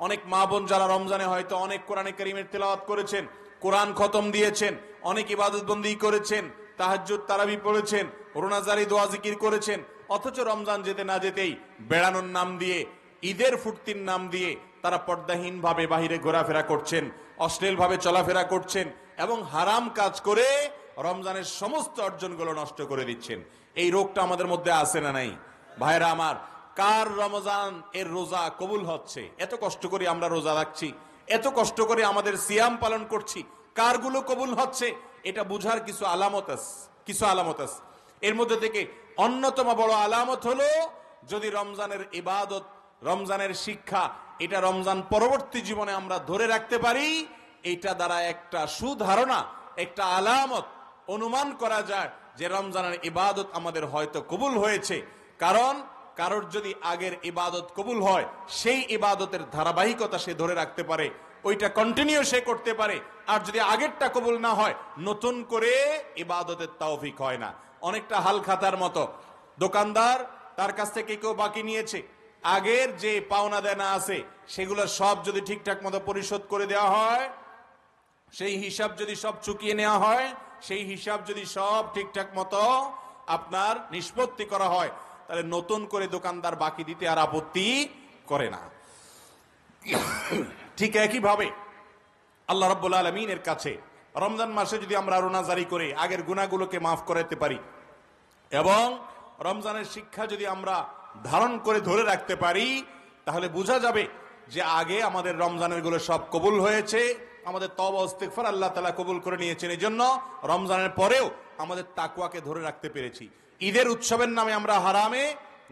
অনেক মা বোন যারা রমজানে হয়তো অনেক কোরআনে কারীমের তেলাওয়াত করেছেন, কোরআন খতম দিয়েছেন, অনেক ইবাদত বন্দি করেছেন, তাহাজ্জুদ তারাবি পড়েছেন, রোনাজারি দোয়া জিকির করেছেন, অথচ রমজান যেতে না যেতেই বেড়ানোর নাম দিয়ে, ঈদের ফুর্তির নাম দিয়ে তারা পর্দাহীন ভাবে বাহিরে ঘোরাফেরা করছেন, অশ্লীল ভাবে চলাফেরা করছেন এবং হারাম কাজ করে রমজানের সমস্ত অর্জনগুলো নষ্ট করে দিচ্ছেন। এই রোগটা আমাদের মধ্যে আছে না নাই? ভাইরা আমার, কার রমজান এর রোজা কবুল হচ্ছে? এত কষ্ট করে আমরা রোজা রাখছি, এত কষ্ট করে আমাদের সিয়াম পালন করছি, কারগুলো কবুল হচ্ছে এটা বুঝার কিছু আলামত আছে। এর মধ্যে থেকে অন্যতম বড় আলামত হলো যদি রমজানের ইবাদত, রমজানের শিক্ষা এটা রমজান পরবর্তী জীবনে আমরা ধরে রাখতে পারি, এটা দ্বারা একটা সুধারণা, একটা আলামত অনুমান করা যায় যে রমজানের ইবাদত আমাদের হয়তো কবুল হয়েছে। কারণ কারোর যদি আগের ইবাদত কবুল হয়, সেই ইবাদতের ধারাবাহিকতা সে ধরে রাখতে পারে, ওইটা কন্টিনিউ সে করতে পারে। আর যদি আগেরটা কবুল না হয়, নতুন করে ইবাদতের তৌফিক হয় না। অনেকটা হাল খাতার মতো, দোকানদার তার কাছ থেকে কেউ বাকি নিয়েছে, আগের যে পাওনা দেনা আছে সেগুলো সব যদি ঠিকঠাক মতো পরিশোধ করে দেওয়া হয়, সেই হিসাব যদি সব চুকিয়ে নেওয়া হয়, সেই হিসাব যদি সব ঠিকঠাক মতো আপনার নিষ্পত্তি করা হয়, তাহলে নতুন করে দোকানদার বাকি দিতে আর আপত্তি করে না। ঠিক একই ভাবে আল্লাহ রাব্বুল আলামিনের কাছে রমজান মাসে যদি আমরা রোনাজারি করে আগের গুনাহগুলোকে মাফ করাতে পারি এবং রমজানের শিক্ষা যদি আমরা ধারণ করে ধরে রাখতে পারি, তাহলে বোঝা যাবে যে আগে আমাদের রমজানের গুলো সব কবুল হয়েছে, আমাদের তওবা ইস্তিগফার আল্লাহ তাআলা কবুল করে নিয়েছেন। এই জন্য রমজানের পরেও আমাদের তাকওয়াকে ধরে রাখতে পেরেছি। ঈদের উৎসবের নামে আমরা হারামে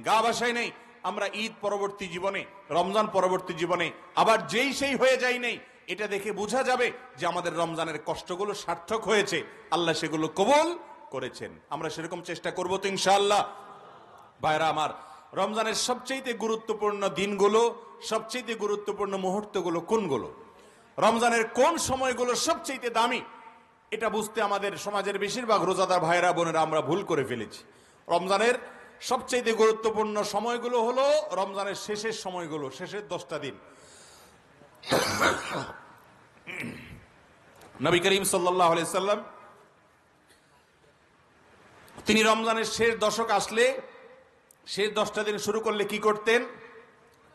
গা ভাসাই নেই, আমরা ঈদ পরবর্তী জীবনে, রমজান পরবর্তী জীবনে আবার যেই সেই হয়ে যাই নেই। এটা দেখে বোঝা যাবে যে আমাদের রমজানের কষ্টগুলো সার্থক হয়েছে, আল্লাহ সেগুলো কবুল করেছেন। আমরা সেরকম চেষ্টা করব তো ইনশাআল্লাহ। ভাইরা আমার, রমজানের সবচেয়ে গুরুত্বপূর্ণ দিনগুলো, সবচেয়ে গুরুত্বপূর্ণ মুহূর্তগুলো কোনগুলো, রমজানের কোন সময়গুলো সবচেয়ে দামি, এটা বুঝতে আমাদের সমাজের বেশিরভাগ রোজাদার ভাইরা বোনেরা আমরা ভুল করে ফেলেছি। রমজানের সবচেয়ে গুরুত্বপূর্ণ সময়গুলো হলো রমজানের শেষের সময়গুলো, শেষের 10টা দিন। নবী করিম সাল্লাল্লাহু আলাইহি সাল্লাম তিনি রমজানের শেষ দশক আসলে, শেষ 10টা দিন শুরু করলে কি করতেন?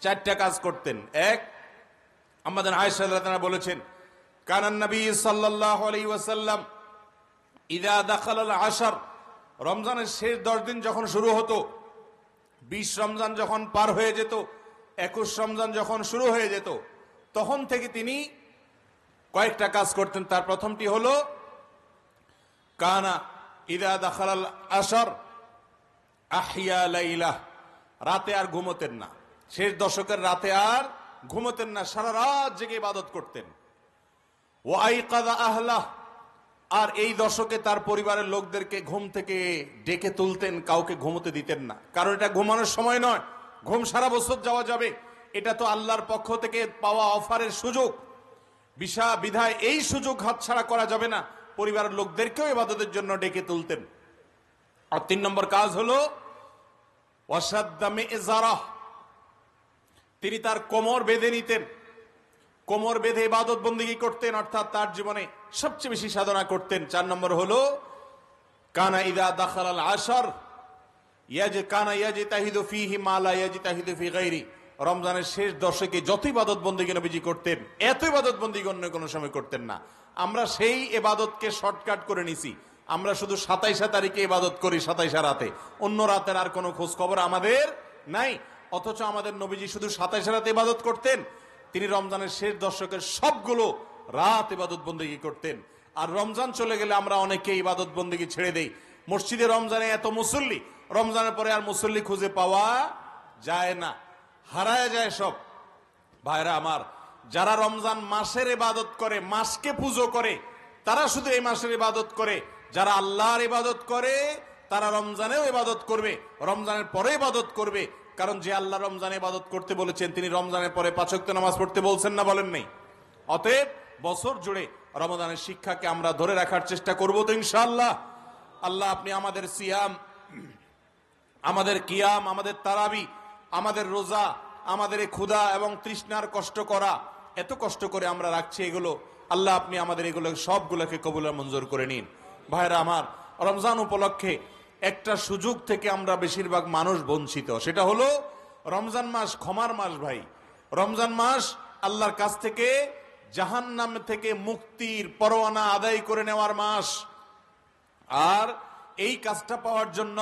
4টা কাজ করতেন। এক, আমাদের আয়েশা রাদিয়াল্লাহু আনহা বলেছেন, কানান নবী সাল্লাল্লাহু আলাইহি ওয়াসাল্লাম ইযা দাখালাল আশর, রমজানের শেষ 10 দিন যখন শুরু হতো, 20 রমজান যখন পার হয়ে যেত, 21 রমজান যখন শুরু হয়ে যেত, তখন থেকে তিনি কয়েকটা কাজ করতেন। তার প্রথমটি হলো কানা ইযা দাখালাল আশর আহিয়া লাইলা, রাতে আর ঘুমোতেন না। শেষ দশকের রাতে আর ঘুমোতেন না, সারা রাত জেগে ইবাদত করতেন। ওয়া আইকাযা আহলাহ, আর এই দশকে তার পরিবারের লোকদেরকে ঘুম থেকে ডেকে তুলতেন, কাউকে ঘুমোতে দিতেন না। কারণ এটা ঘুমানোর সময় নয়, ঘুম সারা বছর যাওয়া যাবে, এটা তো আল্লাহর পক্ষ থেকে পাওয়া অফারের সুযোগ, বিধায় এই সুযোগ হাতছাড়া করা যাবে না। পরিবারের লোকদেরকেও ইবাদতের জন্য ডেকে তুলতেন। আর 3 নম্বর কাজ হলো ওয়াসাদ্দা মিযজারাহ, তিনি তার কোমর বেঁধে নিতেন, কোমর বেঁধে ইবাদত বন্দেগী করতেন, অর্থাৎ তার জীবনে সবচেয়ে বেশি সাধনা করতেন। 4 নম্বর হলো কানা ইযা দাখালাল আশর কানা ইয়াজতাহিদু ফীহি মা লা ইয়াজতাহিদু ফী গায়রি, রমজানের শেষ দশকে যত ইবাদত বন্দেগী নবীজি করতেন, এত ইবাদত বন্দেগী অন্য কোনো সময় করতেন না। আমরা সেই ইবাদতকে শর্টকাট করে নিছি, আমরা শুধু 27 তারিখে ইবাদত করি, 27 রাতে, অন্য রাতের আর কোনো খোঁজ খবর আমাদের নাই। অথচ আমাদের নবীজি শুধু 27 রাতে ইবাদত করতেন, তিনি রমজানের শেষ দশকের সবগুলো রাত ইবাদত বন্দেগী করতেন। আর রমজান চলে গেলে আমরা অনেকে ইবাদত বন্দেগী ছেড়ে দেই। মসজিদে রমজানে এত মুসল্লি, রমজানের পরে আর মুসল্লি খুঁজে পাওয়া যায় না, হারায় যায় সব। ভাইরা আমার, যারা রমজান মাসের ইবাদত করে, মাসকে পুজো করে, তারা শুধু এই মাসের ইবাদত করে। যারা আল্লাহর ইবাদত করে তারা রমজানেও ইবাদত করবে, রমজানের পরে ইবাদত করবে। কারণ যে আল্লাহ রমজানে ইবাদত করতে বলেছেন, তিনি রমজানের পরে 5 ওয়াক্ত নামাজ পড়তে বলছেন না, বলেন নাই? অতএব বছর জুড়ে রমজানের শিক্ষাকে আমরা ধরে রাখার চেষ্টা করব তো ইনশাআল্লাহ। আল্লাহ আপনি আমাদের সিয়াম, আমাদের কিয়াম, আমাদের তারাবি, আমাদের রোজা, আমাদের এই ক্ষুধা এবং তৃষ্ণার কষ্ট করা, এত কষ্ট করে আমরা রাখছি এগুলো, আল্লাহ আপনি আমাদের এগুলো সবগুলোকে কবুল আর মঞ্জুর করে নিন। ভাইরা আমার, রমজান উপলক্ষে একটা সুযোগ থেকে আমরা বেশিরভাগ মানুষ বঞ্চিত, সেটা হলো রমজান মাস ক্ষমার মাস। ভাই, রমজান মাস আল্লাহর কাছ থেকে জাহান্নাম থেকে মুক্তির পরোয়ানা আদায় করে নেওয়ার মাস। আর এই কাজটা পাওয়ার জন্য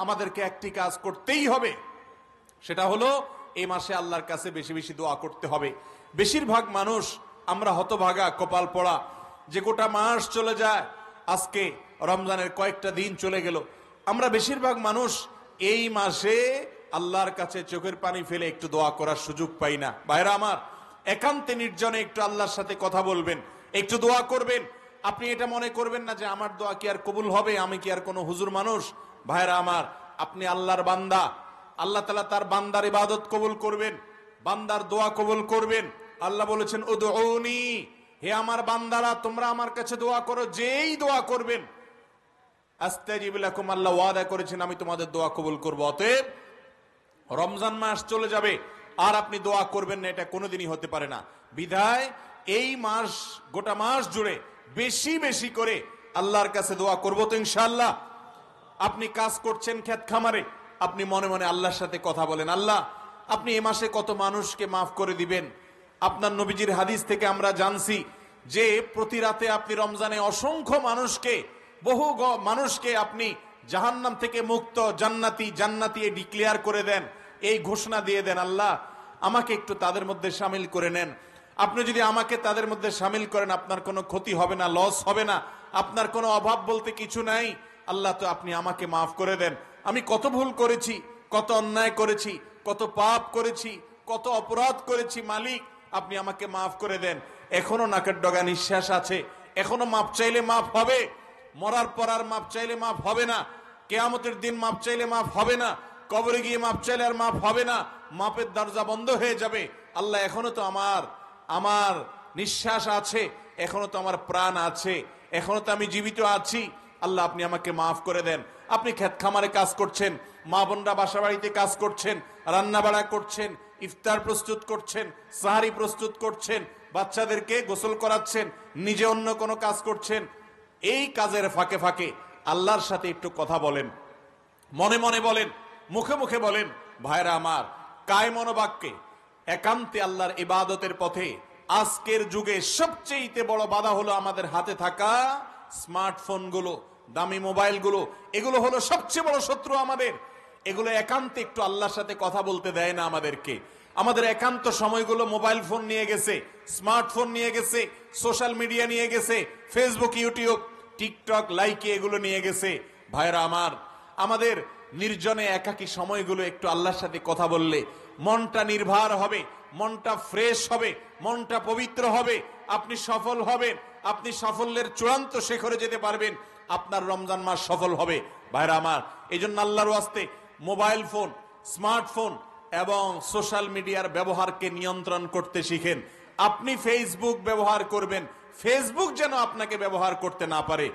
আমাদেরকে একটি কাজ করতেই হবে, সেটা হলো এই মাসে আল্লাহর কাছে বেশি বেশি দোয়া করতে হবে। বেশিরভাগ মানুষ আমরা হতভাগা, কপাল পড়া, যে গোটা মাস চলে যায়, আজকে রমজানের কয়েকটা দিন চলে গেল, আমরা বেশিরভাগ মানুষ এই মাসে আল্লাহর কাছে চোখের পানি ফেলে একটু দোয়া করার সুযোগ পাই না। ভাইরা আমার, একান্তে নির্জনে একটু আল্লাহর সাথে কথা বলবেন, একটু দোয়া করবেন। আপনি এটা মনে করবেন না যে আমার দোয়া কি আর কবুল হবে, আমি কি আর কোনো হুজুর মানুষ। ভাইরা আমার, আপনি আল্লাহর বান্দা, আল্লাহ তাআলা তার বান্দার ইবাদত কবুল করবেন, বান্দার দোয়া কবুল করবেন। আল্লাহ বলেছেন উদউনি, হে আমার বান্দারা তোমরা আমার কাছে দোয়া করো, যেই দোয়া করবেন আস্তাজিব লাকুম, আল্লাহ ওয়াদা করেছেন আমি তোমাদের দোয়া কবুল করব। অতএব রমজান মাস চলে যাবে আর আপনি দোয়া করবেন না, এটা কোনোদিনই হতে পারে না। বিধায় এই মাস, গোটা মাস জুড়ে বেশি বেশি করে আল্লাহর কাছে দোয়া করবো তো ইনশাআল্লাহ। আপনি কাজ করছেন ক্ষেত খামারে, আপনি মনে মনে আল্লাহর সাথে কথা বলেন, আল্লাহ আপনি এ মাসে কত মানুষকে মাফ করে দিবেন। আপনার নবীজির হাদিস থেকে আমরা জানছি যে প্রতি রাতে আপনি রমজানে অসংখ্য মানুষকে, বহু মানুষকে আপনি জাহান্নাম থেকে মুক্ত, জান্নাতি জান্নাতি ডিক্লেয়ার করে দেন, এই ঘোষণা দিয়ে দেন, আল্লাহ আমাকে একটু তাদের মধ্যে শামিল করে নেন। আপনি যদি আমাকে তাদের মধ্যে শামিল করেন, আপনার কোনো ক্ষতি হবে না, লস হবে না, আপনার কোনো অভাব বলতে কিছু নাই। আল্লাহ তো আপনি আমাকে মাফ করে দেন। আমি কত ভুল করেছি, কত অন্যায় করেছি, কত পাপ করেছি, কত অপরাধ করেছি, মালিক আপনি আমাকে মাফ করে দেন। এখনো নাকের ডগা নিঃশ্বাস আছে, এখনো মাপ চাইলে মাফ হবে, মরার পর আর মাপ চাইলে মাফ হবে না, কিয়ামতের দিন মাপ চাইলে মাফ হবে না, কবরে গিয়ে মাপ চাইলে আর মাফ হবে না, মাপের দরজা বন্ধ হয়ে যাবে। আল্লাহ এখনো তো আমার নিঃশ্বাস আছে, এখনো তো আমার প্রাণ আছে, এখনো তো আমি জীবিত আছি, আল্লাহ আপনি আমাকে মাফ করে দেন। আপনি ক্ষেত খামারে কাজ করছেন, মা বোনরা বাসা বাড়িতে কাজ করছেন, রান্না বাড়া করছেন, ইফতার প্রস্তুত করছেন, সাহারি প্রস্তুত করছেন, বাচ্চাদেরকে গোসল করাচ্ছেন, নিজে অন্য কোনো কাজ করছেন। এই কাজের ফাঁকে ফাঁকে আল্লাহর সাথে একটু কথা বলেন, মনে মনে বলেন, মুখে মুখে বলেন। ভাইরা আমার, কায় মনোবাক্যে একান্তে আল্লাহর ইবাদতের পথে আজকের যুগে সবচেয়ে বড় বাধা হলো আমাদের হাতে থাকা স্মার্টফোন গুলো, দামি মোবাইল গুলো, এগুলো হলো সবচেয়ে বড় শত্রু আমাদের। এগুলো একান্তে একটু আল্লাহর সাথে কথা বলতে দেয় না আমাদেরকে। আমাদের একান্ত সময়গুলো মোবাইল ফোন নিয়ে গেছে, স্মার্টফোন নিয়ে গেছে, সোশ্যাল মিডিয়া নিয়ে গেছে, ফেসবুক, ইউটিউব, টিকটক, লাইকি এগুলো নিয়ে গেছে। ভাইরা আমার, আমাদের নির্জনে একাকী সময়গুলো একটু আল্লাহর সাথে কথা বললে মনটা নির্ভার হবে, মনটা ফ্রেশ হবে, মনটা পবিত্র হবে, আপনি সফল হবেন, আপনি সাফল্যের চূড়ান্ত শিখরে যেতে পারবেন, আপনার রমজান মাস সফল হবে। ভাইরা আমার, এই জন্য আল্লাহর ওয়াস্তে মোবাইল ফোন, স্মার্টফোন এবং সোশ্যাল মিডিয়ার ব্যবহারকে নিয়ন্ত্রণ করতে শিখেন। আপনি ফেসবুক ব্যবহার করবেন, ফেসবুক যেন আপনাকে ব্যবহার করতে না পারে।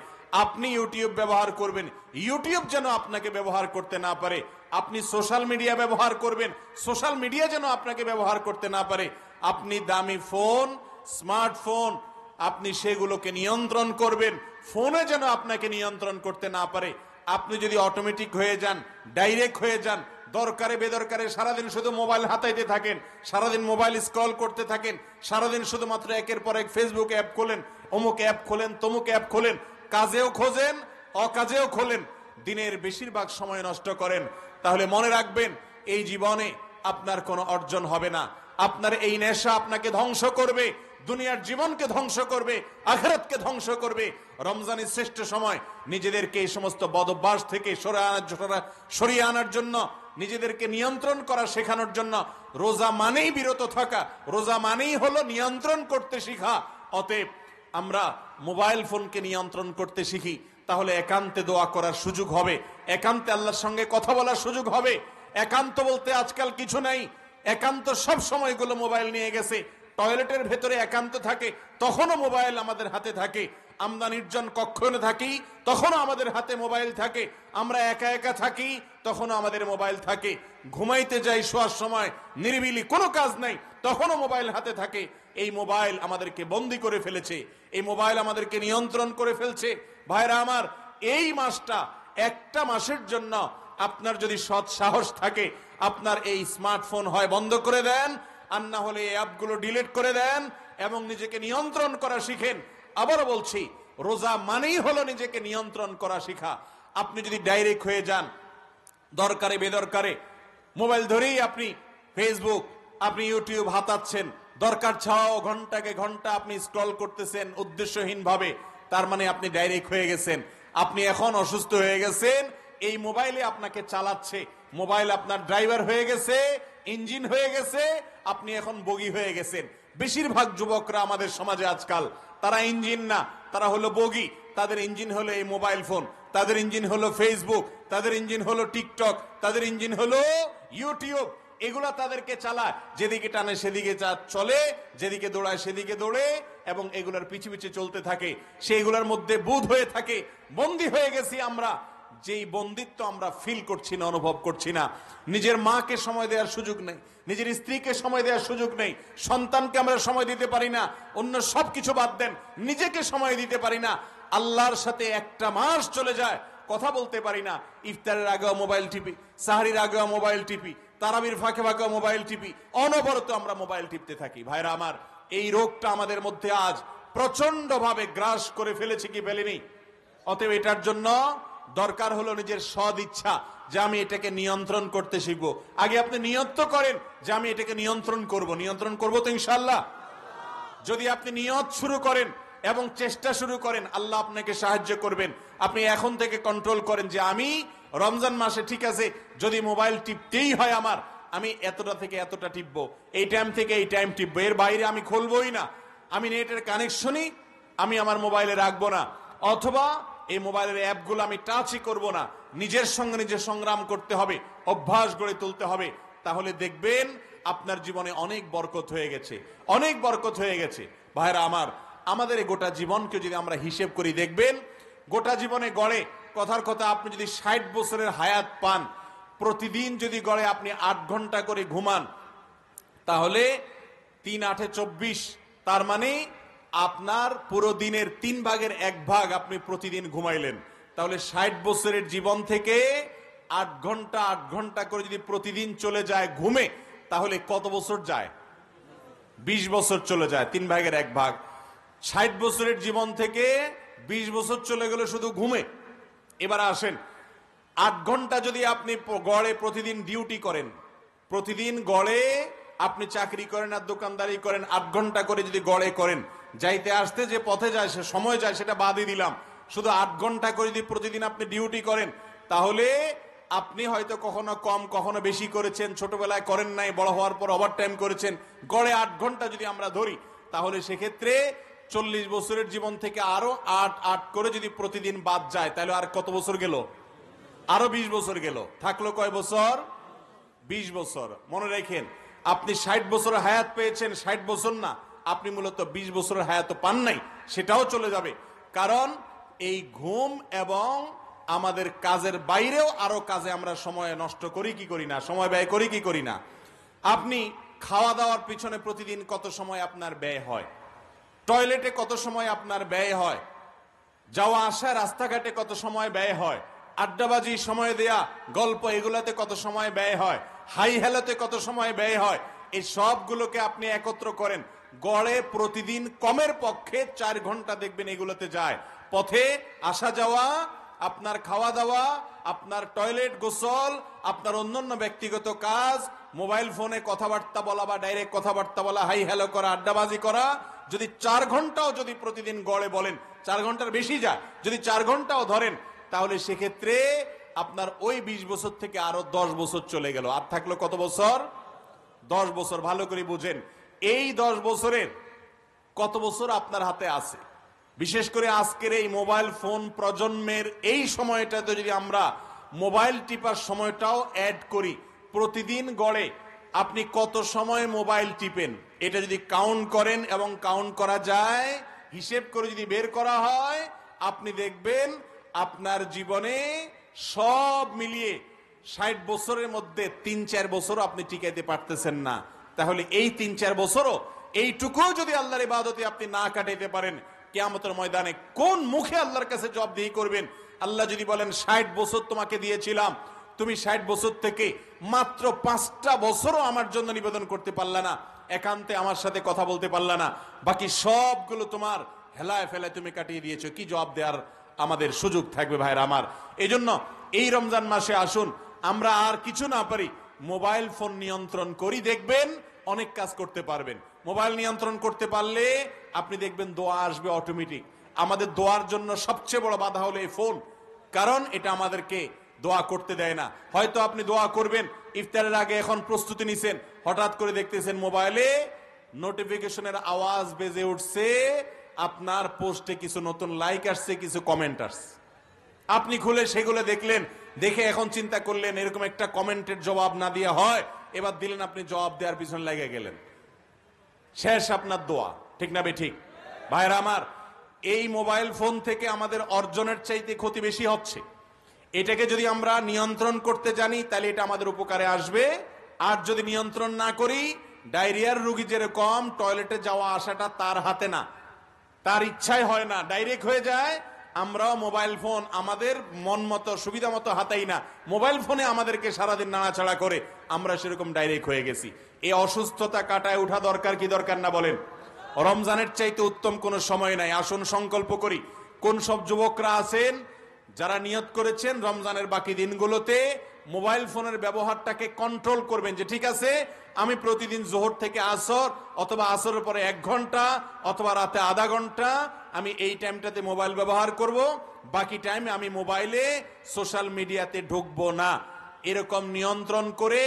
আপনি ইউটিউব ব্যবহার করবেন, ইউটিউব যেন আপনাকে ব্যবহার করতে না পারে। আপনি সোশ্যাল মিডিয়া ব্যবহার করবেন, সোশ্যাল মিডিয়া যেন আপনাকে ব্যবহার করতে না পারে। আপনি দামি ফোন, স্মার্টফোন, আপনি সেগুলোকে নিয়ন্ত্রণ করবেন, ফোনে যেন আপনাকে নিয়ন্ত্রণ করতে না পারে। আপনি যদি অটোমেটিক হয়ে যান, ডাইরেক্ট হয়ে যান, দরকারে বেদরকারে সারাদিন শুধু মোবাইল হাতাইতে থাকেন, সারাদিন মোবাইল স্ক্রল করতে থাকেন, সারাদিন শুধুমাত্র একের পর এক ফেসবুক অ্যাপ খোলেন, অমুক অ্যাপ খোলেন, তমুক অ্যাপ খোলেন, কাজেও খোঁজেন, অকাজেও খোলেন, দিনের বেশিরভাগ সময় নষ্ট করেন, তাহলে মনে রাখবেন এই জীবনে আপনার কোনো অর্জন হবে না। আপনার এই নেশা আপনাকে ধ্বংস করবে, দুনিয়ার জীবনকে ধ্বংস করবে, আখিরাতকে ধ্বংস করবে। রমজানের শ্রেষ্ঠ সময় নিজেদেরকে এই সমস্ত বদভ্যাস থেকে সরিয়ে আনার জন্য, নিজেদেরকে নিয়ন্ত্রণ করা শেখানোর জন্য রোজা মানেই বিরত থাকা, রোজা মানেই হলো নিয়ন্ত্রণ করতে শিখা। অতএব আমরা মোবাইল ফোনকে নিয়ন্ত্রণ করতে শিখি, তাহলে একান্তে দোয়া করার সুযোগ হবে, একান্তে আল্লাহর সঙ্গে কথা বলার সুযোগ হবে। একান্ত বলতে আজকাল কিছু নাই, একান্ত সব সময়গুলো মোবাইল নিয়ে গেছে। টয়লেটের ভেতরে একান্ত থাকে, তখনও মোবাইল আমাদের হাতে থাকে। আমরা নির্জন কক্ষে থাকি তখনও আমাদের হাতে মোবাইল থাকে, আমরা একা একা থাকি তখনও আমাদের মোবাইল থাকে, ঘুমাইতে যাই শোয়ার সময় নিরিবিলি কোনো কাজ নাই তখনও মোবাইল হাতে থাকে। এই মোবাইল আমাদেরকে বন্দী করে ফেলেছে, এই মোবাইল আমাদেরকে নিয়ন্ত্রণ করে ফেলছে। ভাইরা আমার, এই মাসটা একটা মাসের জন্য আপনার যদি সৎ সাহস থাকে, আপনার এই স্মার্টফোন হয় বন্ধ করে দেন, আর না হলে এই অ্যাপগুলো ডিলিট করে দেন এবং নিজেকে নিয়ন্ত্রণ করা শিখেন। আবারও বলছি, রোজা মানেই হলো নিজেকে নিয়ন্ত্রণ করা শিখা। আপনি যদি ডাইরেক্ট হয়ে যান, দরকারে বেদরকারে মোবাইল ধরেই আপনি ফেসবুক, আপনি ইউটিউব হাতাচ্ছেন, দরকার ছাড়াও ঘন্টাকে ঘন্টা আপনি স্ক্রল করতেছেন উদ্দেশ্যহীন ভাবে, তার মানে আপনি ডাইরেক্ট হয়ে গেছেন। আপনি এখন অসুস্থ হয়ে গেছেন, এই মোবাইলে আপনাকে চালাচ্ছে, মোবাইল আপনার ড্রাইভার হয়ে গেছে, ইঞ্জিন হয়ে গেছে, আপনি এখন বগি হয়ে গেছেন। বেশিরভাগ যুবকরা আমাদের সমাজে আজকাল তারা ইঞ্জিন না, তারা হলো বগি। তাদের ইঞ্জিন হলো এই মোবাইল ফোন, তাদের ইঞ্জিন হলো ফেসবুক, তাদের ইঞ্জিন হলো টিকটক, তাদের ইঞ্জিন হলো ইউটিউব। এগুলা তাদেরকে চালায়, যেদিকে টানে সেদিকে চলে, যেদিকে দৌড়ায় সেদিকে দৌড়ে, এবং এগুলার পিছু পিছু চলতে থাকে, সেইগুলোর মধ্যে বুঁদ হয়ে থাকে। বন্দী হয়ে গেছি আমরা, যেই বন্দিত্ব আমরা ফিল করছি না, অনুভব করছি না। নিজের মাকে সময় দেওয়ার সুযোগ নেই, নিজের স্ত্রীকে সময় দেওয়ার সুযোগ নেই, সন্তানকে আমরা সময় দিতে পারি না, অন্য সবকিছু বাদ দেন, নিজেকে সময় দিতে পারি না। আল্লাহর সাথে একটা মাস চলে যায়, কথা বলতে পারি না। ইফতারের আগেও মোবাইল টিপি, সাহরির আগেও মোবাইল টিপি, তারাবির ফাঁকে ফাঁকে মোবাইল টিপি, অনবরত আমরা মোবাইল টিপতে থাকি। ভাইরা আমার, এই রোগটা আমাদের মধ্যে আজ প্রচন্ড ভাবে গ্রাস করে ফেলেছে কি ফেলেনি? অতএব এটার জন্য দরকার হলো নিজের সদ ইচ্ছা, যে আমি এটাকে নিয়ন্ত্রণ করতে শিখবো। আগে আপনি নিয়ত করেন যে আমি এটাকে নিয়ন্ত্রণ করব। নিয়ন্ত্রণ করবো তো ইনশাআল্লাহ। যদি আপনি নিয়ত শুরু করেন এবং চেষ্টা শুরু করেন, আল্লাহ আপনাকে সাহায্য করবেন। আপনি এখন থেকে কন্ট্রোল করেন যে আমি রমজান মাসে, ঠিক আছে, যদি মোবাইল টিপতেই হয় আমার, আমি এতটা থেকে এতটা টিপবো, এই টাইম থেকে এই টাইম টিপবো, এর বাইরে আমি খুলবই না। আমি নেটের কানেকশনই আমি আমার মোবাইলে রাখবো না, অথবা এই মোবাইলের অ্যাপগুলো আমি টাচই করব না। নিজের সঙ্গে নিজে সংগ্রাম করতে হবে, অভ্যাস গড়ে তুলতে হবে। তাহলে দেখবেন আপনার জীবনে অনেক বরকত হয়ে গেছে, অনেক বরকত হয়ে গেছে। ভাইরা আমার, আমাদের এই গোটা জীবনকে যদি আমরা হিসেব করি, দেখবেন গোটা জীবনে গড়ে, কথার কথা, আপনি যদি 60 বছরের হায়াত পান, প্রতিদিন যদি গড়ে আপনি 8 ঘন্টা করে ঘুমান, তাহলে 3 8 24, তার মানে আপনার পুরো দিনের 3 ভাগের 1 ভাগ আপনি প্রতিদিন ঘুমাইলেন। তাহলে 60 বছরের জীবন থেকে 8 ঘন্টা 8 ঘন্টা করে যদি প্রতিদিন চলে যায় ঘুমে, তাহলে কত বছর যায়? 20 বছর চলে যায়, 3 ভাগের 1 ভাগ। 60 বছরের জীবন থেকে 20 বছর চলে গেল শুধু ঘুমে। এবার আসেন, 8 ঘন্টা যদি আপনি গড়ে প্রতিদিন ডিউটি করেন, প্রতিদিন গড়ে আপনি চাকরি করেন আর দোকানদারি করেন, 8 ঘন্টা করে যদি গড়ে করেন, যাইতে আসতে যে পথে যায়, সে সময় যায়, সেটা বাদই দিলাম, শুধু 8 ঘন্টা করে যদি প্রতিদিন আপনি ডিউটি করেন, তাহলে আপনি হয়তো কখনো কম কখনো বেশি করেছেন, ছোটবেলায় করেন নাই, বড় হওয়ার পর ওভারটাইম করেছেন, গড়ে 8 ঘন্টা যদি আমরা ধরি, তাহলে সেক্ষেত্রে 40 বছরের জীবন থেকে আরো 8 8 করে যদি প্রতিদিন বাদ যায়, তাহলে আর কত বছর গেল? আরো 20 বছর গেল। থাকলো কয় বছর? 20 বছর। মনে রাখেন, আপনি 60 বছর হায়াত পেয়েছেন, 60 বছর না, আপনি মূলত 20 বছরের হায়াত পান নাই, সেটাও চলে যাবে। কারণ এই ঘুম এবং আমাদের কাজের বাইরেও আরো কাজে আমরা সময় নষ্ট করি কি করি না, সময় ব্যয় করি কি করি না। আপনি খাওয়া দাওয়ার পিছনে প্রতিদিন কত সময় আপনার ব্যয় হয়, টয়লেটে কত সময় আপনার ব্যয় হয়, যাওয়া আসা রাস্তাঘাটে কত সময় ব্যয় হয়, আড্ডাবাজি, সময় দেয়া, গল্প, এগুলাতে কত সময় ব্যয় হয়, হাই হেলাতে কত সময় ব্যয় হয়, এই সবগুলোকে আপনি একত্র করেন, গড়ে প্রতিদিন কমের পক্ষে 4 ঘন্টা দেখবেন এগুলোতে যায়। পথে আসা যাওয়া, আপনার খাওয়া দাওয়া, আপনার টয়লেট, গোসল, আপনার অন্যান্য ব্যক্তিগত কাজ, মোবাইল ফোনে কথাবার্তা বলা বা ডাইরেক্ট কথাবার্তা বলা, হাই হ্যালো করা, আড্ডাবাজি করা, যদি 4 ঘন্টাও যদি প্রতিদিন গড়ে বলেন, 4 ঘন্টার বেশি যায়, যদি 4 ঘন্টাও ধরেন, তাহলে সেক্ষেত্রে আপনার ওই 20 বছর থেকে আরো 10 বছর চলে গেল। আর থাকলো কত বছর? 10 বছর। ভালো করে বুঝেন, এই 10 বছরের কত বছর আপনার হাতে আছে। বিশেষ করে আজকের এই মোবাইল ফোন প্রজন্মের এই সময়টাতে যদি আমরা মোবাইল টিপার সময়টাও অ্যাড করি, প্রতিদিন গড়ে আপনি কত সময় মোবাইল টিপেন, এটা যদি কাউন্ট করেন, এবং কাউন্ট করা যায়, হিসেব করে যদি বের করা হয়, আপনি দেখবেন আপনার জীবনে সব মিলিয়ে 60 বছরের মধ্যে 3-4 বছরও আপনি টিকাইতে পারতেছেন না। তাহলে এই 3-4 বছরও এইটুকু যদি আল্লাহর ইবাদতে আপনি না কাটাইতে পারেন, কিয়ামতের ময়দানে কোন মুখে আল্লাহর কাছে জবাবদিহি করবেন? আল্লাহ যদি বলেন 60 বছর তোমাকে দিয়েছিলাম, তুমি 60 বছর থেকে মাত্র 5টা বছরও আমার জন্য নিবেদন করতে পারলা না, একান্তে আমার সাথে কথা বলতে পারলা না, বাকি সবগুলো তোমার হেলায় ফেলায় তুমি কাটিয়ে দিয়েছো, কি জবাব দেওয়ার আমাদের সুযোগ থাকবে ভাইরা আমার? এই জন্য এই রমজান মাসে আসুন, আমরা আর কিছু না পারি, মোবাইল ফোন নিয়ন্ত্রণ করি, দেখবেন অনেক কাজ করতে পারবেন। মোবাইল নিয়ন্ত্রণ করতে পারলে আপনি দেখবেন দোয়া আসবে অটোমেটিক। আমাদের দোয়ার জন্য সবচেয়ে বড় বাধা হলো এই ফোন, কারণ এটা আমাদেরকে দোয়া করতে দেয় না। হয়তো আপনি দোয়া করবেন, ইফতারের আগে এখন প্রস্তুতি নিছেন, হঠাৎ করে দেখতেছেন মোবাইলে নোটিফিকেশনের আওয়াজ বেজে উঠছে, আপনার পোস্টে কিছু নতুন লাইক আসছে, কিছু কমেন্ট আসছে। আপনি খুলে সেগুলো দেখলেন, দেখে এখন চিন্তা করলেন এরকম একটা কমেন্টের জবাব না দিয়ে হয়, এবার দিলেন, আপনি জবাব দেওয়ার পিছনে লেগে গেলেন, শেষ আপনার দোয়া। ঠিক না বে ঠিক? ভাইরা আমার, এই মোবাইল ফোন থেকে আমাদের অর্জনের চাইতে ক্ষতি বেশি হচ্ছে। এটাকে যদি আমরা নিয়ন্ত্রণ করতে জানি তাহলে এটা আমাদের উপকারে আসবে। আর যদি নিয়ন্ত্রণ না করি, ডায়রিয়ার রোগী যেরকম টয়লেটে যাওয়া আসাটা তার হাতে না, তার ইচ্ছাই হয় না, ডাইরেক্ট হয়ে যায়, আমরাও মোবাইল ফোন আমাদের মন মতো সুবিধা মতো হাতাই না, মোবাইল ফোনে আমাদেরকে সারাদিন নাড়াচাড়া করে আমরা সেরকম ডাইরেক্ট হয়ে গেছি। এই অসুস্থতা কাটায় ওঠা দরকার কি দরকার না বলেন? রমজানের চাইতে উত্তম কোনো সময় নাই। আসুন সংকল্প করি, কোন সব যুবকরা আছেন যারা নিয়ত করেছেন রমজানের বাকি দিনগুলোতে মোবাইল ফোনের ব্যবহারটাকে কন্ট্রোল করবেন, যে ঠিক আছে আমি প্রতিদিন জোহর থেকে আসর অথবা আসরের পরে 1 ঘন্টা অথবা রাতে আধা ঘন্টা আমি এই টাইমটাতে মোবাইল ব্যবহার করব, বাকি টাইমে আমি মোবাইলে সোশ্যাল মিডিয়াতে ঢুকবো না। এরকম নিয়ন্ত্রণ করে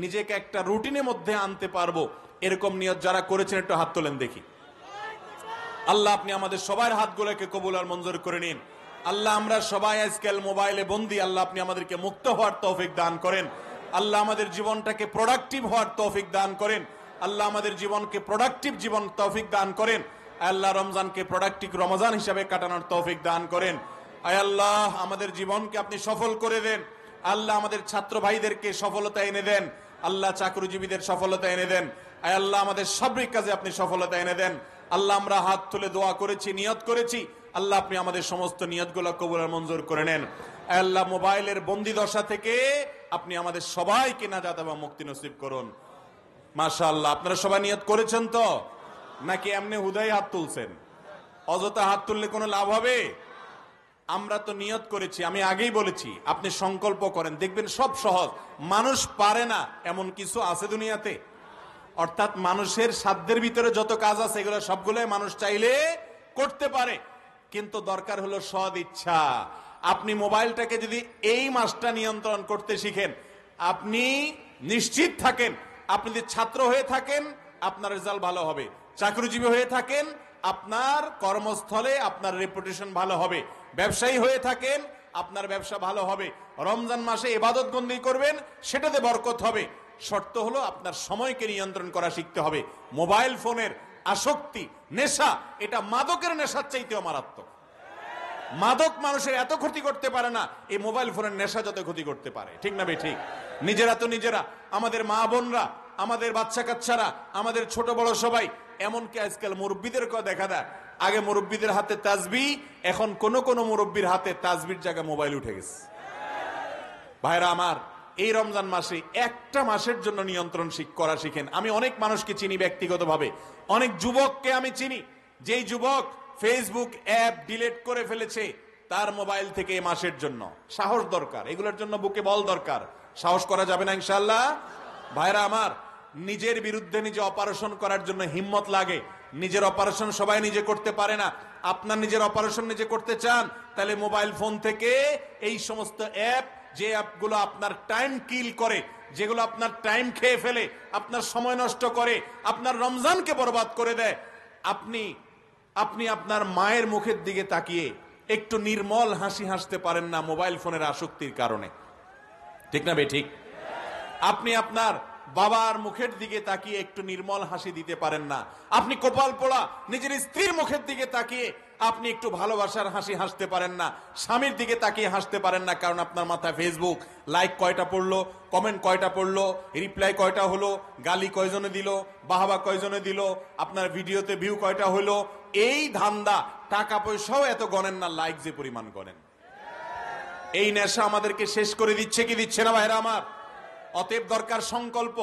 নিজেকে একটা রুটিনের মধ্যে আনতে পারবো, এরকম নিয়ত যারা করেছেন একটু হাত তোলেন দেখি। আল্লাহ আপনি আমাদের সবার হাতগুলোকে কবুল আর মঞ্জুর করে নিন। আল্লাহ আমরা সবাই আজকাল মোবাইলে বন্দী, আল্লাহ আপনি আমাদেরকে মুক্ত হওয়ার তৌফিক দান করেন। আল্লাহ আমাদের জীবনটাকে প্রোডাক্টিভ হওয়ার তৌফিক দান করেন। আল্লাহ আমাদের জীবনকে প্রোডাক্টিভ জীবন তৌফিক দান করেন। আল্লাহ রমজানকে প্রোডাক্টিভ রমজান হিসাবে কাটানোর তৌফিক দান করেন। আয় আল্লাহ আমাদের জীবনকে আপনি সফল করে দেন। আল্লাহ আমাদের ছাত্র ভাইদেরকে সফলতা এনে দেন। আল্লাহ চাকরিজীবীদের সফলতা এনে দেন। আয় আল্লাহ আমাদের সার্বিক কাজে আপনি সফলতা এনে দেন। আল্লাহ আমরা হাত তুলে দোয়া করেছি, নিয়ত করেছি, আল্লাহ আপনি আমাদের সমস্ত নিয়তগুলো কবুল আর মঞ্জুর করে নেন। আল্লাহ মোবাইলের বন্দি দশা থেকে আপনি আমাদের সবাইকে নাজাত এবং মুক্তি নসিব করুন। মাশাআল্লাহ, আপনারা সবাই নিয়ত করেছেন তো, নাকি এমনি হুদাই হাত তুলছেন? অযথা হাত তুললে কোনো লাভ হবে? আমরা তো নিয়ত করেছি, আমি আগেই বলেছি আপনি সংকল্প করেন, দেখবেন সব সহজ। মানুষ পারে না এমন কিছু আছে দুনিয়াতে? অর্থাৎ মানুষের সাধ্যের ভিতরে যত কাজ আছে এগুলো সবগুলোই মানুষ চাইলে করতে পারে, কিন্তু দরকার হলো সদ ইচ্ছা। আপনি মোবাইলটাকে যদি এই মাসটা নিয়ন্ত্রণ করতে শিখেন, আপনি নিশ্চিত থাকেন, আপনি যদি ছাত্র হয়ে থাকেন আপনার রেজাল্ট ভালো হবে, চাকরিজীবী হয়ে থাকেন আপনার কর্মস্থলে আপনার রেপুটেশন ভালো হবে, ব্যবসায়ী হয়ে থাকেন আপনার ব্যবসা ভালো হবে, রমজান মাসে ইবাদত বন্দি করবেন সেটাতে বরকত হবে। শর্ত হলো আপনার সময়কে নিয়ন্ত্রণ করা শিখতে হবে। মোবাইল ফোনের আসক্তি, নেশা, এটা মাদকের নেশার চাইতেও মারাত্মক। মাদক মানুষের এত ক্ষতি করতে পারে না, এই মোবাইল ফোনের নেশা যত ক্ষতি করতে পারে। ঠিক না বে ঠিক? নিজেরা তো নিজেরা, আমাদের মা বোনরা, আমাদের বাচ্চা কাচ্চারা, আমাদের ছোট বড় সবাই, এমনকি আজকাল মুরব্বীদেরকেও দেখা দেয়, আগে মুরব্বীদের হাতে তাসবিহ, এখন কোন কোন মুরব্বীর হাতে তাসবির জায়গায় মোবাইল উঠে গেছে। ভাইরা আমার, এই রমজান মাসে একটা মাসের জন্য নিয়ন্ত্রণ করা শিখেন। আমি অনেক মানুষকে চিনি ব্যক্তিগতভাবে, অনেক যুবককে আমি চিনি, যেই যুবক ফেসবুক অ্যাপ ডিলিট করে ফেলেছে তার মোবাইল থেকে এই মাসের জন্য। সাহস দরকার, এগুলোর জন্য বুকে বল দরকার। সাহস করা যাবে না ইনশাআল্লাহ? ভাইরা আমার, নিজের বিরুদ্ধে নিজে অপারেশন করার জন্য হিম্মত লাগে। নিজের অপারেশন সবাই নিজে করতে পারে না। আপনার নিজের অপারেশন নিজে করতে চান, তাহলে মোবাইল ফোন থেকে এই সমস্ত অ্যাপ, যে অ্যাপগুলো আপনার টাইম কিল করে, যেগুলো আপনার টাইম খেয়ে ফেলে, আপনার সময় নষ্ট করে, আপনার রমজানকে বরবাদ করে দেয়, আপনি আপনার মায়ের মুখের দিকে তাকিয়ে একটু নির্মল হাসি হাসতে পারেন না মোবাইল ফোনের আসক্তির কারণে। ঠিক না বে ঠিক? আপনি আপনার বাবার মুখের দিকে তাকিয়ে একটু নির্মল হাসি দিতে পারেন না। আপনি কপাল পোড়া নিজের স্ত্রীর মুখের দিকে তাকিয়ে আপনি একটু ভালোবাসার হাসি হাসতে পারেন না। স্বামীর দিকে তাকিয়ে হাসতে পারেন না, কারণ আপনার মাথায় ফেসবুক লাইক কয়টা পড়লো, কমেন্ট কয়টা পড়লো, রিপ্লাই কয়টা হলো, গালি কয়জনে দিল, বাহাবা কয়জনে দিল, আপনার ভিডিওতে ভিউ কয়টা হলো। এই ধান্দা, টাকা পয়সাও এত গণেন না, লাইক যে পরিমাণ গণেন। এই নেশা আমাদেরকে শেষ করে দিচ্ছে কি দিচ্ছে না ভাইরা আমার? অতএব দরকার সংকল্প।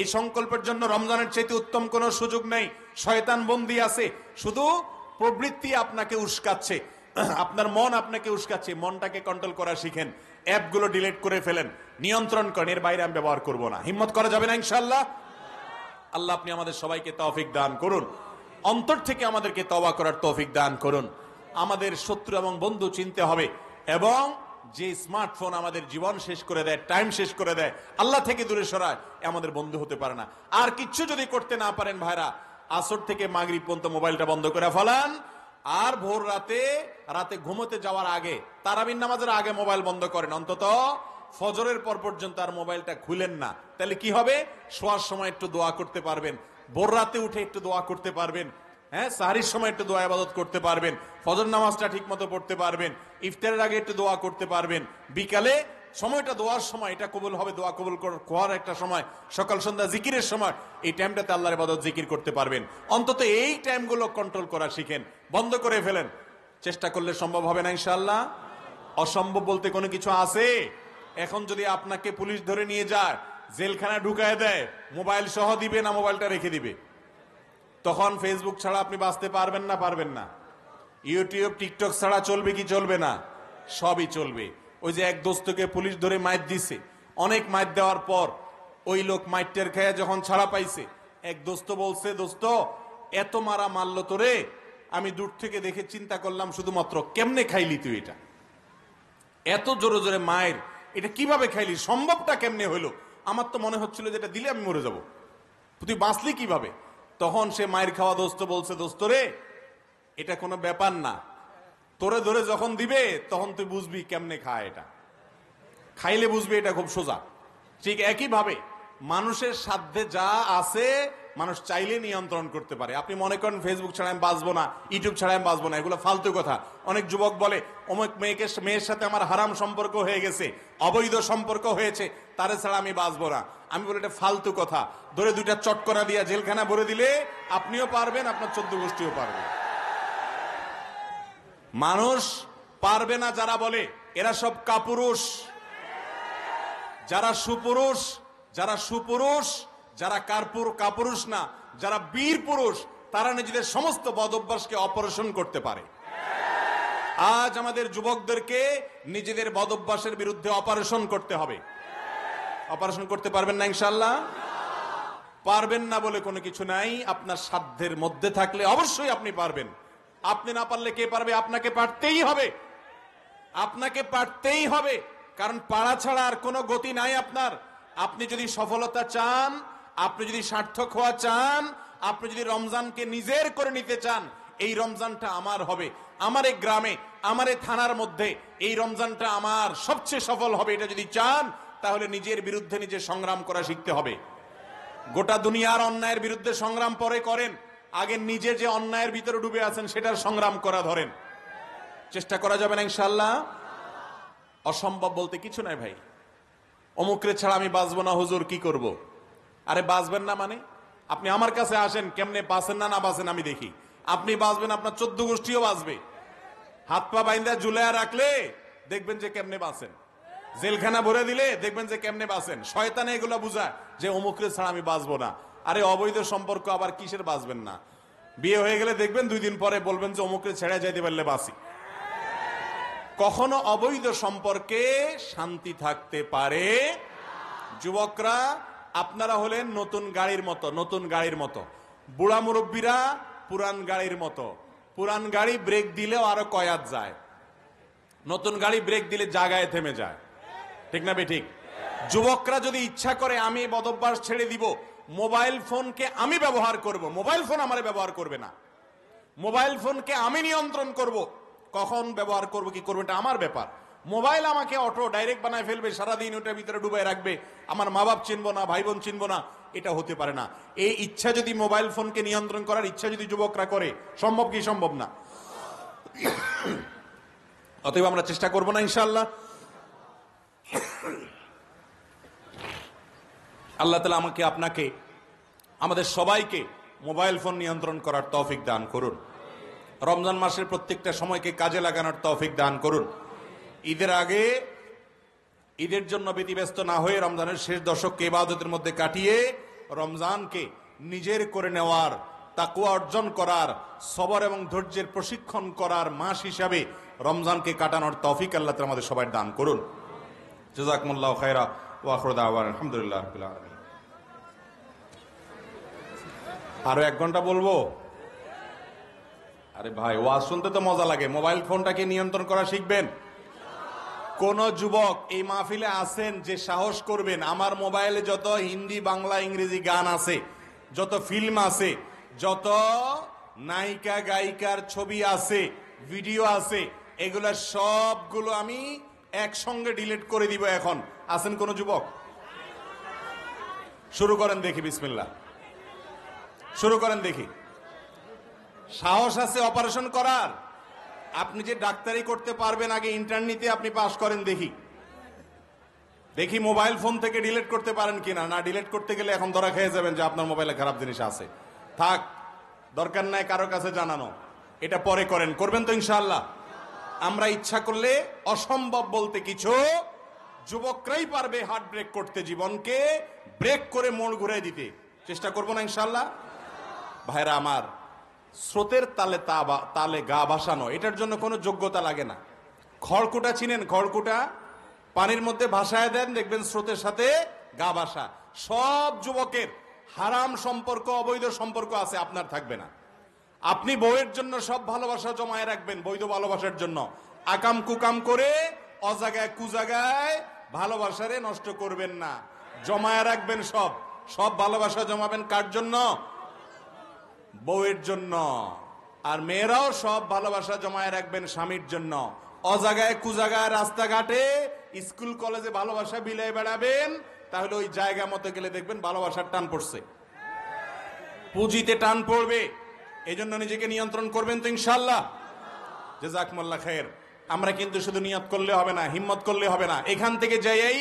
এই সংকল্পের জন্য রমজানের চাইতে উত্তম কোনো সুযোগ নেই। শয়তান বন্দী আছে, শুধু প্রবৃত্তি আপনাকে উস্কাচ্ছে, আপনার মন আপনাকে উস্কাচ্ছে। মনটাকে কন্ট্রোল করা শিখেন, অ্যাপগুলো ডিলিট করে ফেলেন, নিয়ন্ত্রণ করেন, এর বাইরে আমি ব্যবহার করব না। হিম্মত করা যাবে না ইনশাআল্লাহ? আল্লাহ আপনি আমাদের সবাইকে তৌফিক দান করুন, অন্তর থেকে আমাদেরকে তওবা করার তৌফিক দান করুন। আমাদের শত্রু এবং বন্ধু চিনতে হবে, এবং যে স্মার্টফোন আমাদের জীবন শেষ করে দেয়, টাইম শেষ করে দেয়, আল্লাহ থেকে দূরে সরায়, আমাদের বন্ধু হতে পারে না। আর কিচ্ছু যদি করতে না পারেন ভাইরা, আসর থেকে মাগরিব পর্যন্ত মোবাইলটা বন্ধ করে ফেলান, আর ভোর রাতে ঘুমোতে যাওয়ার আগে, তারাবির নামাজের আগে মোবাইল বন্ধ করেন, অন্তত ফজরের পর পর্যন্ত আর মোবাইলটা খুলেন না। তাহলে কি হবে? শোয়ার সময় একটু দোয়া করতে পারবেন, ভোর রাতে উঠে একটু দোয়া করতে পারবেন, হ্যাঁ, সাহরির সময় একটু দোয়া ইবাদত করতে পারবেন, ফজর নামাজটা ঠিক মতো পড়তে পারবেন, ইফতারের আগে একটু দোয়া করতে পারবেন, বিকালে সময়টা দোয়ার সময়, এটা কবুল হবে, দোয়া কবুল করার একটা সময়, সকাল সন্ধ্যা জিকিরের সময়, এই টাইমটাতে আল্লাহর ইবাদত জিকির করতে পারবেন। অন্তত এই টাইমগুলো কন্ট্রোল করা শিখেন, বন্ধ করে ফেলেন। চেষ্টা করলে সম্ভব হবে না ইনশাআল্লাহ? অসম্ভব বলতে কোনো কিছু আছে? এখন যদি আপনাকে পুলিশ ধরে নিয়ে যায়, জেলখানায় ঢুকায় দেয়, মোবাইল সহ দিবে না মোবাইলটা রেখে দিবে? তখন ফেসবুক ছাড়া আপনি বাঁচতে পারবেন না? পারবেন না। ইউটিউব টিকটক ছাড়া চলবে কি চলবে না? সবই চলবে। ওই যে এক দোস্তকে পুলিশ ধরে মাইর দিছে, অনেক মাইর দেওয়ার পর ওই লোক মাইরটার খেয়ে যখন ছাড়া পাইছে, এক দোস্ত বলছে, দোস্ত এত মারা মারলো তোরে, আমি দূর থেকে দেখে চিন্তা করলাম শুধুমাত্র কেমনে খাইলি তুই এটা, এত জোরে জোরে মায়ের, এটা কিভাবে খাইলি, সম্ভবটা কেমনে হইলো? আমার তো মনে হচ্ছিল যে এটা দিলে আমি মরে যাব, তুই বাঁচলি কিভাবে? তখন সে মায়ের খাওয়া দোস্ত বলছে, দোস্ত রে, এটা কোনো ব্যাপার না, তোরে ধরে যখন দিবে তখন তুই বুঝবি কেমনে খায়, এটা খাইলে বুঝবি, এটা খুব সোজা। ঠিক একইভাবে মানুষের সাধ্যে যা আছে মানুষ চাইলে নিয়ন্ত্রণ করতে পারে। আপনি মনে করেন ফেসবুক ছাড়া আমি বাঁচবো না, ইউটিউব ছাড়া আমি বাঁচবো না, এগুলো ফালতু কথা। অনেক যুবক বলে অমুক মেয়ের সাথে আমার হারাম সম্পর্ক হয়ে গেছে, অবৈধ সম্পর্ক হয়েছে, তারে ছাড়া আমি বাঁচবো না। আমি বলি এটা ফালতু কথা। ধরে দুইটা চটকরা দিয়া জেলখানা ভরে দিলে আপনিও পারবেন, আপনার 14 গোষ্ঠীও পারবে। মানুষ পারবে না যারা বলে, এরা সব কাপুরুষ। যারা সুপুরুষ, যারা কাপুরুষ না, যারা বীর পুরুষ, তারা নিজেদের সমস্ত বদ অভ্যাসকে অপারেশন করতে পারে। আজ আমাদের যুবকদেরকে নিজেদের বদ অভ্যাসের বিরুদ্ধে অপারেশন করতে হবে। অপারেশন করতে পারবেন না ইনশাআল্লাহ? পারবেন না বলে কোনো কিছু নাই। আপনার সাধ্যের মধ্যে থাকলে অবশ্যই আপনি পারবেন। আপনি না পারলে কে পারবে? আপনাকে পারতেই হবে, আপনাকে পারতেই হবে, কারণ পারা ছাড়া আর কোনো গতি নাই আপনার। আপনি যদি সফলতা চান, আপনি যদি সার্থক হওয়া চান, আপনি যদি রমজানকে নিজের করে নিতে চান, এই রমজানটা আমার হবে, আমার এই গ্রামে, আমার এই থানার মধ্যে এই রমজানটা আমার সবচেয়ে সফল হবে, এটা যদি চান, তাহলে নিজের বিরুদ্ধে নিজে সংগ্রাম করা শিখতে হবে। গোটা দুনিয়ার অন্যায়ের বিরুদ্ধে সংগ্রাম পরে করেন, আগে নিজে যে অন্যায়ের ভিতরে ডুবে আছেন সেটার সংগ্রাম করা ধরেন। চেষ্টা করা যাবে না ইনশাআল্লাহ? অসম্ভব বলতে কিছু নাই ভাই। অমুকরে ছাড়া আমি বাঁচবো না হুজুর, কি করব? আরে বাঁচবেন না মানে? আপনি আমার কাছে আসেন, কেমনে বাঁচেন না বাঁচেন আমি দেখি। আপনি বাঁচবেন, আপনার 14 গোষ্ঠীও বাঁচবে। হাত পা বাইন্দা ঝুলাইয়া রাখলে দেখবেন যে কেমনে বাঁচেন, জেলখানা ভরে দিলে দেখবেন যে কেমনে বাঁচেন। শয়তানে এগুলো বুঝায় যে অমুকরে ছাড়া আমি বাঁচবো না। আরে অবৈধ সম্পর্ক আবার কিসের বাঁচবেন না? বিয়ে হয়ে গেলে দেখবেন 2 দিন পরে বলবেন যে অমুকরে ছেড়ে যাইতে পারলে বাঁচি। কখনো অবৈধ সম্পর্কে শান্তি থাকতে পারে? যুবকরা আপনারা হলেন নতুন গাড়ির মতো, বুড়া মুরব্বীরা পুরান গাড়ির মতো। পুরান গাড়ি ব্রেক দিলেও আরো কয়াত যায়, নতুন গাড়ি ব্রেক দিলে জায়গায় থেমে যায়, ঠিক না বে ঠিক? যুবকরা যদি ইচ্ছা করে আমি বদভ্যাস ছেড়ে দিব, মোবাইল ফোনকে আমি ব্যবহার করব, মোবাইল ফোন আমারে ব্যবহার করবে না, মোবাইল ফোনকে আমি নিয়ন্ত্রণ করব, কখন ব্যবহার করব কি করবো এটা আমার ব্যাপার। মোবাইল আমাকে অটো ডাইরেক্ট বানায় ফেলবে, সারাদিন ওটার ভিতরে ডুবাই রাখবে, আমার মা বাপ চিনবো না, ভাই বোন চিনবো না, এটা হতে পারে না। এই ইচ্ছা যদি মোবাইল ফোনকে নিয়ন্ত্রণ করার ইচ্ছা যদি যুবকরা করে, সম্ভব কি সম্ভব না? অতএব আমরা চেষ্টা করবো না ইনশাআল্লাহ। আল্লাহ তাআলা আমাকে, আপনাকে, আমাদের সবাইকে মোবাইল ফোন নিয়ন্ত্রণ করার তৌফিক দান করুন। রমজান মাসের প্রত্যেকটা সময়কে কাজে লাগানোর তৌফিক দান করুন। ঈদের আগে ঈদের জন্য ব্যতিব্যস্ত না হয়ে রমজানের শেষ দশককে ইবাদতের মধ্যে কাটিয়ে রমজানকে নিজের করে নেওয়ার, তাকওয়া অর্জন করার, সবর এবং ধৈর্যের প্রশিক্ষণ করার মাস হিসাবে রমজানকে কাটানোর তৌফিক আল্লাহ তাআলা আমাদের সবাই দান করুন। জাযাকুমুল্লাহু খায়রা ওয়া আখিরু দাওয়ানা আলহামদুলিল্লাহি রাব্বিল আলামিন। আরো 1 ঘন্টা বলবো? আরে ভাই, ওয়াজ শুনতে তো মজা লাগে, মোবাইল ফোনটাকে নিয়ন্ত্রণ করা শিখবেন। কোন যুবক এই মাহফিলে আছেন যে সাহস করবেন আমার মোবাইলে যত হিন্দি, বাংলা, ইংরেজি গান আছে, যত ফিল্ম আছে, যত নায়িকা গায়িকার ছবি আছে, ভিডিও আছে, এগুলা সবগুলো আমি একসঙ্গে ডিলিট করে দিব এখন? আছেন কোন যুবক? শুরু করেন দেখি, বিসমিল্লাহ, শুরু করেন দেখি। সাহস আছে অপারেশন করার? আপনি যে ডাক্তারি করতে পারবেন, আগে ইন্টারনেটে আপনি পাস করেন দেখি, দেখি মোবাইল ফোন থেকে ডিলিট করতে পারেন কিনা। না, ডিলিট করতে গেলে এখন ধরা খেয়ে যাবেন যে আপনার মোবাইলে খারাপ জিনিস আছে। থাক, দরকার নাই কারো কাছে জানানো, এটা পরে করেন। করবেন তো ইনশাআল্লাহ? আমরা ইচ্ছা করলে অসম্ভব বলতে কিছু, যুবকরাই পারবে হার্ট ব্রেক করতে, জীবনকে ব্রেক করে মোড় ঘুরে দিতে। চেষ্টা করবো না ইনশাআল্লাহ? ভাইরা আমার, স্রোতের তালে তালে গা ভাসানো, এটার জন্য কোনো যোগ্যতা লাগে না। খড়কুটা চিনেন? খড়কুটা পানির মধ্যে ভাসায় দেন, দেখবেন স্রোতের সাথে গা ভাসা। সব যুবকের হারাম সম্পর্ক, অবৈধ সম্পর্ক আছে, আপনার থাকবে না। আপনি বউয়ের জন্য সব ভালোবাসা জমায় রাখবেন, বৈধ ভালোবাসার জন্য। আকাম কুকাম করে অজাগায় কুজাগায় ভালোবাসারে নষ্ট করবেন না, জমায় রাখবেন। সব সব ভালোবাসা জমাবেন কার জন্য? বউয়ের জন্য। আর মেয়েরাও সব ভালোবাসা জমায় রাখবেন স্বামীর জন্য। অজাগায় কুজাগায় রাস্তাঘাটে, স্কুল কলেজে ভালোবাসা বিলাই বেড়াবেন, তাহলে ওই জায়গা মতো গেলে দেখবেন ভালোবাসার টান পড়ছে, পুঁজিতে টান পড়বে। এই জন্য নিজেকে নিয়ন্ত্রণ করবেন তো ইনশাআল্লাহ? জাযাকুমুল্লাহ খায়ের। আমরা কিন্তু শুধু নিয়ত করলে হবে না, হিম্মত করলে হবে না। এখান থেকে যাই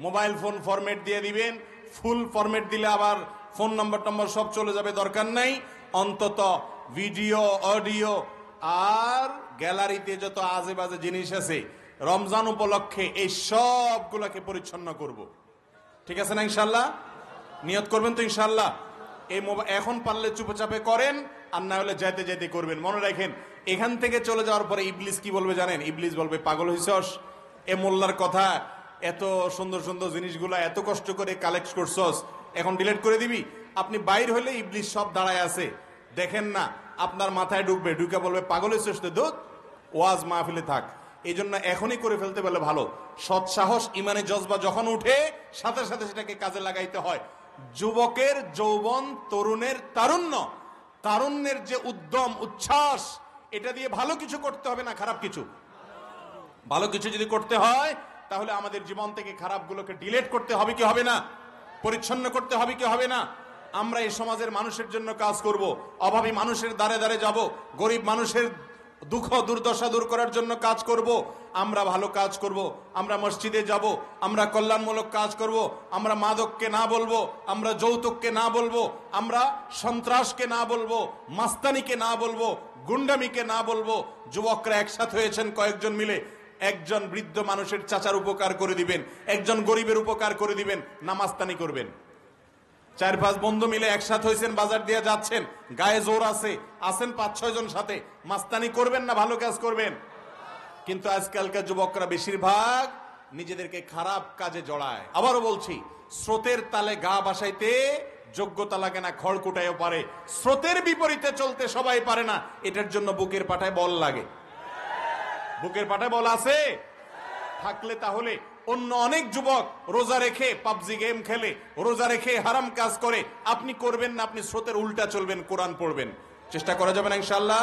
মোবাইল ফোন ফরম্যাট দিয়ে দিবেন। ফুল ফরম্যাট দিলে আবার ফোন নম্বর টম্বর সব চলে যাবে, দরকার নাই। অন্তত ভিডিও, অডিও আর গ্যালারিতে যত আজে বাজে জিনিস আছে, রমজান উপলক্ষে এই সবগুলোকে পরিচ্ছন্ন করব। ঠিক আছে না ইনশাআল্লাহ? নিয়ত করবেন তো ইনশাআল্লাহ? এই এখন পারলে চুপচাপে করেন, আর না হলে যাইতে যাইতে করবেন। মনে রাখেন, এখান থেকে চলে যাওয়ার পরে ইবলিস কি বলবে জানেন? ইবলিস বলবে, পাগল হইছস, এ মোল্লার কথা, এত সুন্দর সুন্দর জিনিসগুলা এত কষ্ট করে কালেক্ট করছস, এখন ডিলিট করে দিবি? আপনি বাইর হইলে ইবলিস সব দাঁড়ায় আছে, দেখেন না, আপনার মাথায় ঢুকবে, ঢুকে বলবে, পাগল হইছস তো, দুধ ওয়াজ মাহফিলে থাক। এই জন্য এখনই করে ফেলতে পারলে ভালো। সৎসাহস, ইমানে জজবা যখন উঠে, সাথে সাথে সেটাকে কাজে লাগাইতে হয়। যুবকের যৌবন, তরুণের তারুণ্য, তারুণ্যের যে উদ্যম, উচ্ছ্বাস, এটা দিয়ে ভালো কিছু করতে হবে না খারাপ কিছু। ভালো কিছু যদি করতে হয়, তাহলে আমাদের জীবন থেকে খারাপগুলোকে ডিলিট করতে হবে কি হবে না? পরিচ্ছন্ন করতে হবে কি হবে না? আমরা এই সমাজের মানুষের জন্য কাজ করব, অভাবী মানুষের দ্বারে দ্বারে যাব, গরিব মানুষের দুঃখ দুর্দশা দূর করার জন্য কাজ করব। আমরা ভালো কাজ করব, আমরা মসজিদে যাব, আমরা কল্যাণমূলক কাজ করব, আমরা মাদককে না বলবো, আমরা যৌতুককে না বলবো, আমরা সন্ত্রাসকে না বলবো, মাস্তানিকে না বলবো, গুন্ডামিকে না বলবো। যুবকরা একসাথে হয়েছেন কয়েকজন মিলে, একজন বৃদ্ধ মানুষের চাচার উপকার করে দিবেন, একজন গরিবের উপকার করে দিবেন, না মাস্তানি করবেন। 4-5 বন্ধু মিলে একসাথে হয়েছেন, বাজার দিয়ে যাচ্ছেন, গায়ে জোর আছে, আছেন 5-6 জন সাথে, মাস্তানি করবেন না ভালো কাজ করবেন? কিন্তু আজকালকার যুবকরা বেশিরভাগ নিজেদেরকে খারাপ কাজে জড়ায়। আবারও বলছি, স্রোতের তালে গা ভাসাইতে যোগ্যতা লাগে না, খড়কুটায়ও পারে। স্রোতের বিপরীতে চলতে সবাই পারে না, এটার জন্য বুকের পাটায় বল লাগে। বুকের পাটায় বল আছে থাকলে তাহলে অন্য অনেক যুবক রোজা রেখে পাবজি গেম খেলে, রোজা রেখে হারাম কাজ করে, আপনি করবেন না, আপনি স্রোতের উল্টা চলবেন, কোরআন পড়বেন। চেষ্টা করা যাবে না ইনশাআল্লাহ?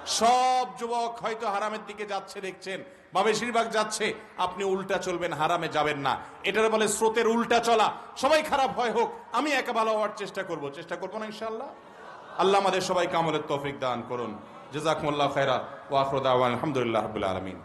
সব যুবক হয়তো হারামের দিকে যাচ্ছে দেখছেন, বা বেশিরভাগ যাচ্ছে, আপনি উল্টা চলবেন, হারামে যাবেন না। এটার বলে স্রোতের উল্টা চলা। সবাই খারাপ হয় হোক, আমি একা ভালো হওয়ার চেষ্টা করবো না ইনশাআল্লাহ। আল্লাহ আমাদের সবাইকে আমলের তৌফিক দান করুন। জাযাকুমুল্লাহু খায়রা ওয়া আখিরু দাওয়ানা আলহামদুলিল্লাহি রাব্বিল আলামিন।